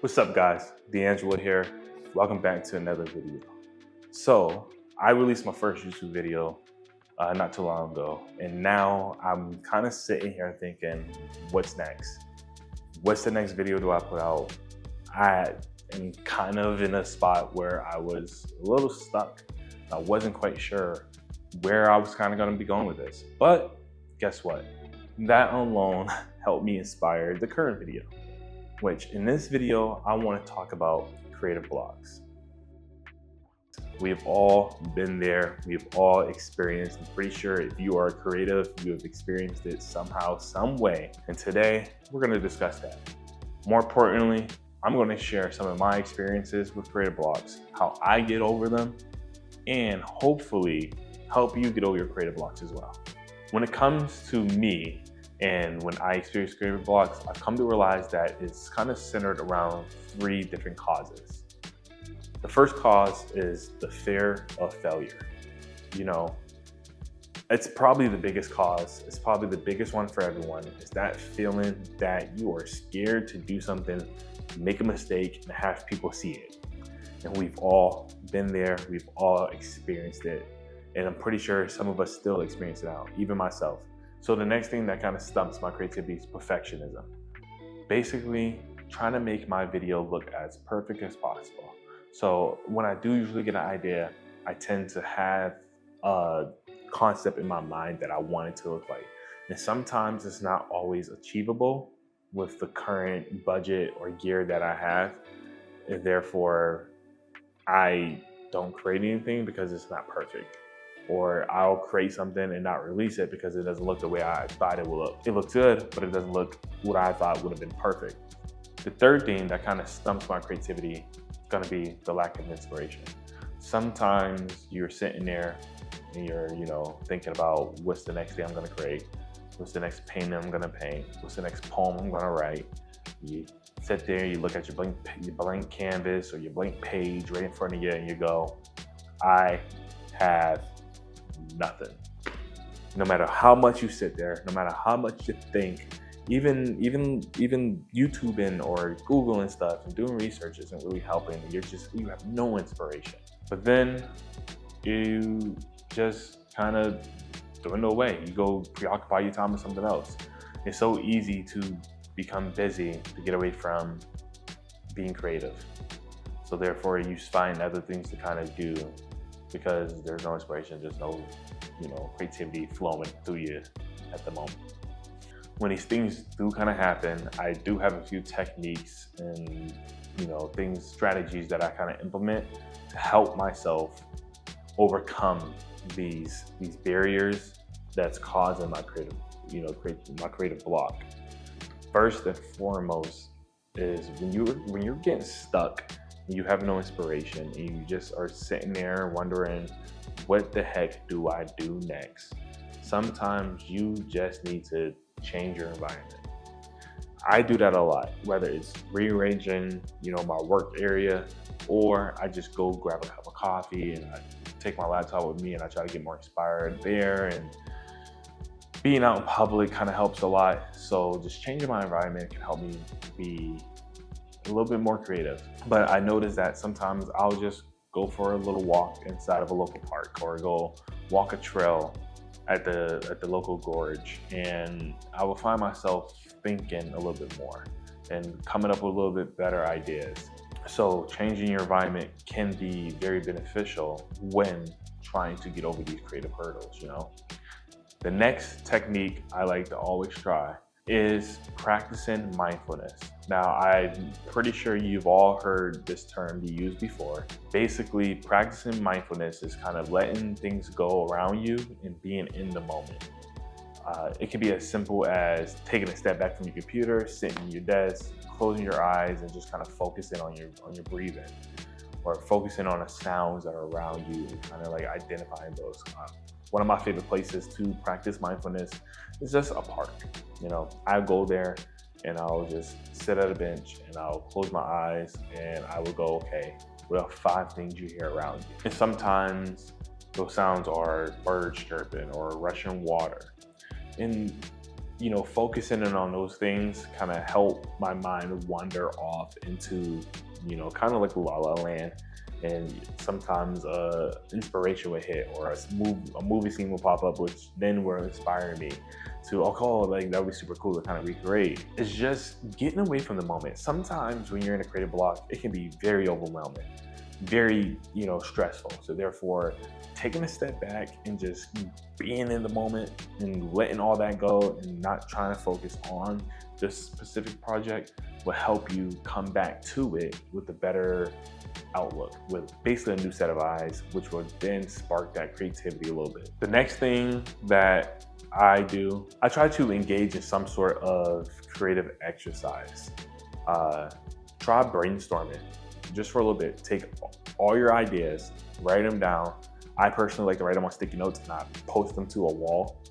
What's up guys, DeAngelo here. Welcome back to another video. So I released my first YouTube video not too long ago, and now I'm kind of sitting here thinking, what's next? What's the next video do I put out? I am kind of in a spot where I was a little stuck. I wasn't quite sure where I was kind of going to be going with this, but guess what? That alone helped me inspire the current video, which in this video, I want to talk about creative blocks. We've all been there. We've all experienced. I'm pretty sure if you are creative, you have experienced it somehow, some way. And today we're going to discuss that. More importantly, I'm going to share some of my experiences with creative blocks, how I get over them, and hopefully help you get over your creative blocks as well. When it comes to me, and when I experience creative blocks, I've come to realize that it's kind of centered around three different causes. The first cause is the fear of failure. You know, it's probably the biggest cause. It's probably the biggest one for everyone. It's that feeling that you are scared to do something, make a mistake, and have people see it. And we've all been there. We've all experienced it. And I'm pretty sure some of us still experience it now, even myself. So the next thing that kind of stumps my creativity is perfectionism. Basically, trying to make my video look as perfect as possible. So when I do usually get an idea, I tend to have a concept in my mind that I want it to look like. And sometimes it's not always achievable with the current budget or gear that I have. And therefore, I don't create anything because it's not perfect. Or I'll create something and not release it because it doesn't look the way I thought it will look. It looks good, but it doesn't look what I thought would have been perfect. The third thing that kind of stumps my creativity is gonna be the lack of inspiration. Sometimes you're sitting there and you're, thinking about what's the next thing I'm gonna create, what's the next painting I'm gonna paint, what's the next poem I'm gonna write. You sit there, you look at your blank canvas or your blank page right in front of you, and you go, I have nothing. No matter how much you sit there, no matter how much you think, even YouTubing or Googling stuff and doing research isn't really helping. You have no inspiration. But then you just kind of dwindle away. You go preoccupy your time with something else. It's so easy to become busy to get away from being creative. So therefore you find other things to kind of do because there's no inspiration, there's no, creativity flowing through you at the moment. When these things do kind of happen, I do have a few techniques and, strategies that I kind of implement to help myself overcome these barriers that's causing my creative block. First and foremost is when you're getting stuck, you have no inspiration, and you just are sitting there wondering, what the heck do I do next? Sometimes you just need to change your environment. I do that a lot, whether it's rearranging, my work area, or I just go grab a cup of coffee and I take my laptop with me and I try to get more inspired there. And being out in public kind of helps a lot. So just changing my environment can help me be a little bit more creative. But I noticed that sometimes I'll just go for a little walk inside of a local park or go walk a trail at the local gorge, and I will find myself thinking a little bit more and coming up with a little bit better ideas. So changing your environment can be very beneficial when trying to get over these creative hurdles, The next technique I like to always try is practicing mindfulness. Now, I'm pretty sure you've all heard this term be used before. Basically, practicing mindfulness is kind of letting things go around you and being in the moment. It can be as simple as taking a step back from your computer, sitting at your desk, closing your eyes, and just kind of focusing on your breathing, or focusing on the sounds that are around you and kind of like identifying those. One of my favorite places to practice mindfulness is just a park. I go there and I'll just sit at a bench and I'll close my eyes and I will go, okay, what are 5 things you hear around you? And sometimes those sounds are birds chirping or rushing water. And focusing in on those things kind of help my mind wander off into, kind of like La La Land. And sometimes inspiration would hit, or a movie scene will pop up, which then will inspire me to, like that would be super cool to kind of recreate. It's just getting away from the moment. Sometimes when you're in a creative block, it can be very overwhelming, very, stressful. So therefore, taking a step back and just being in the moment and letting all that go and not trying to focus on this specific project will help you come back to it with a better outlook, with basically a new set of eyes, which will then spark that creativity a little bit. The next thing that I do, I try to engage in some sort of creative exercise. Try brainstorming just for a little bit. Take all your ideas, write them down. I personally like to write them on sticky notes and I post them to a wall.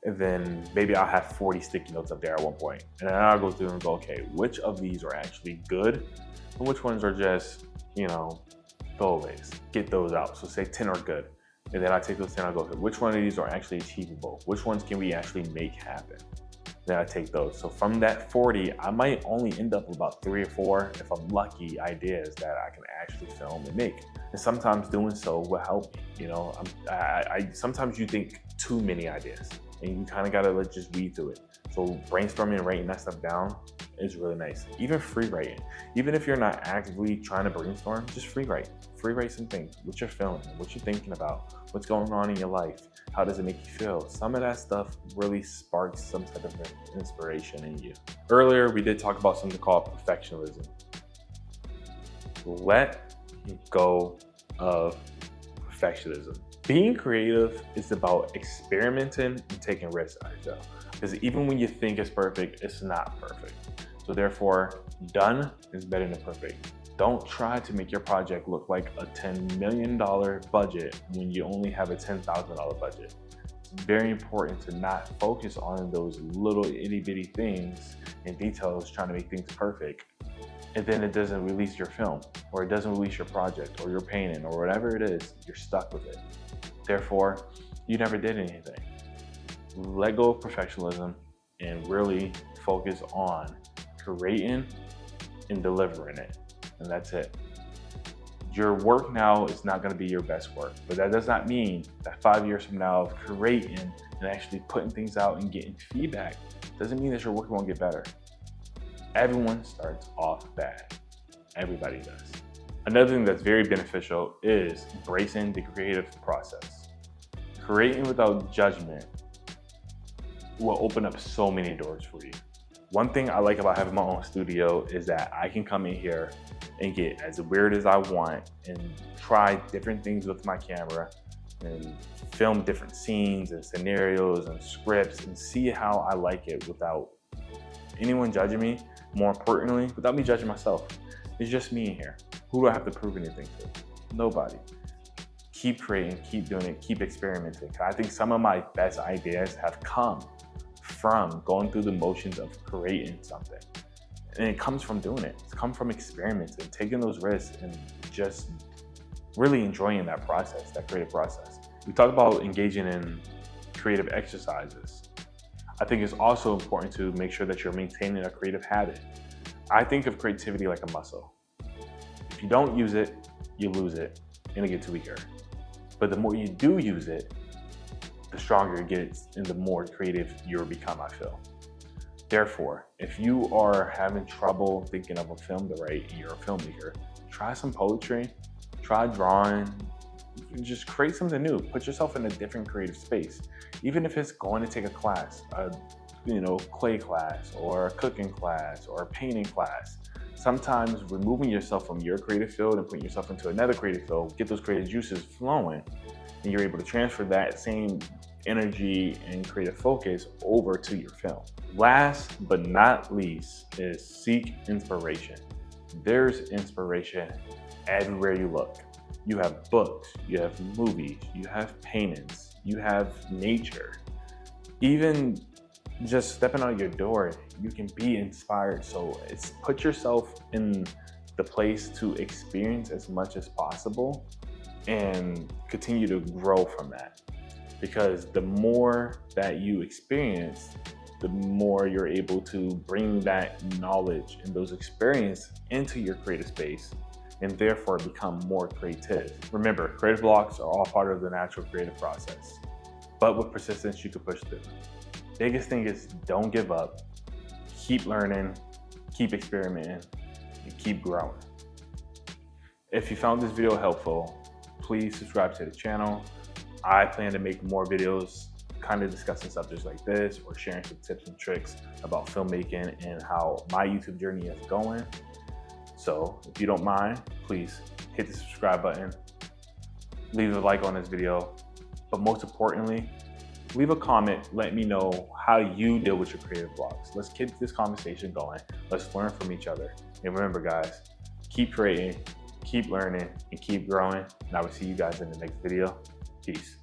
And then maybe I'll have 40 sticky notes up there at one point. And then I'll go through and go, okay, which of these are actually good and which ones are just, throwaways. Get those out. So say 10 are good. And then I take those 10, I go, okay, which one of these are actually achievable? Which ones can we actually make happen? Then I take those. So from that 40, I might only end up with about 3 or 4, if I'm lucky, ideas that I can actually film and make. And sometimes doing so will help me. Sometimes you think too many ideas and you kind of gotta just weed through it. So brainstorming and writing that stuff down is really nice. Even free writing. Even if you're not actively trying to brainstorm, just free write. Free write some things. What you're feeling, what you're thinking about, what's going on in your life. How does it make you feel? Some of that stuff really sparks some type of inspiration in you. Earlier, we did talk about something called perfectionism. Let go of perfectionism. Being creative is about experimenting and taking risks, I feel. Because even when you think it's perfect, it's not perfect. So therefore, done is better than perfect. Don't try to make your project look like a $10 million budget when you only have a $10,000 budget. It's very important to not focus on those little itty bitty things and details trying to make things perfect. And then it doesn't release your film, or it doesn't release your project, or your painting, or whatever it is, you're stuck with it. Therefore, you never did anything. Let go of perfectionism and really focus on creating and delivering it. And that's it. Your work now is not going to be your best work, but that does not mean that 5 years from now of creating and actually putting things out and getting feedback doesn't mean that your work won't get better. Everyone starts off bad. Everybody does. Another thing that's very beneficial is embracing the creative process. Creating without judgment will open up so many doors for you. One thing I like about having my own studio is that I can come in here and get as weird as I want and try different things with my camera and film different scenes and scenarios and scripts and see how I like it without anyone judging me. More importantly, without me judging myself. It's just me in here. Who do I have to prove anything to? Nobody. Keep creating, keep doing it, keep experimenting. I think some of my best ideas have come from going through the motions of creating something. And it comes from doing it. It's come from experimenting, taking those risks, and just really enjoying that process, that creative process. We talked about engaging in creative exercises. I think it's also important to make sure that you're maintaining a creative habit. I think of creativity like a muscle. If you don't use it, you lose it, and it gets weaker. But the more you do use it, the stronger it gets and the more creative you'll become, I feel. Therefore, if you are having trouble thinking of a film to write and you're a filmmaker, try some poetry, try drawing, just create something new. Put yourself in a different creative space. Even if it's going to take a class, a clay class or a cooking class or a painting class. Sometimes removing yourself from your creative field and putting yourself into another creative field, get those creative juices flowing, and you're able to transfer that same energy and creative focus over to your film. Last but not least is seek inspiration. There's inspiration everywhere you look. You have books, you have movies, you have paintings, you have nature. Even just stepping out your door, you can be inspired. So it's put yourself in the place to experience as much as possible and continue to grow from that. Because the more that you experience, the more you're able to bring that knowledge and those experience into your creative space and therefore become more creative. Remember, creative blocks are all part of the natural creative process, but with persistence, you can push through. Biggest thing is don't give up, keep learning, keep experimenting, and keep growing. If you found this video helpful, please subscribe to the channel. I plan to make more videos kind of discussing subjects like this or sharing some tips and tricks about filmmaking and how my YouTube journey is going. So if you don't mind, please hit the subscribe button, leave a like on this video, but most importantly, leave a comment. Let me know how you deal with your creative blocks. Let's keep this conversation going. Let's learn from each other. And remember guys, keep creating, keep learning, and keep growing. And I will see you guys in the next video. Peace.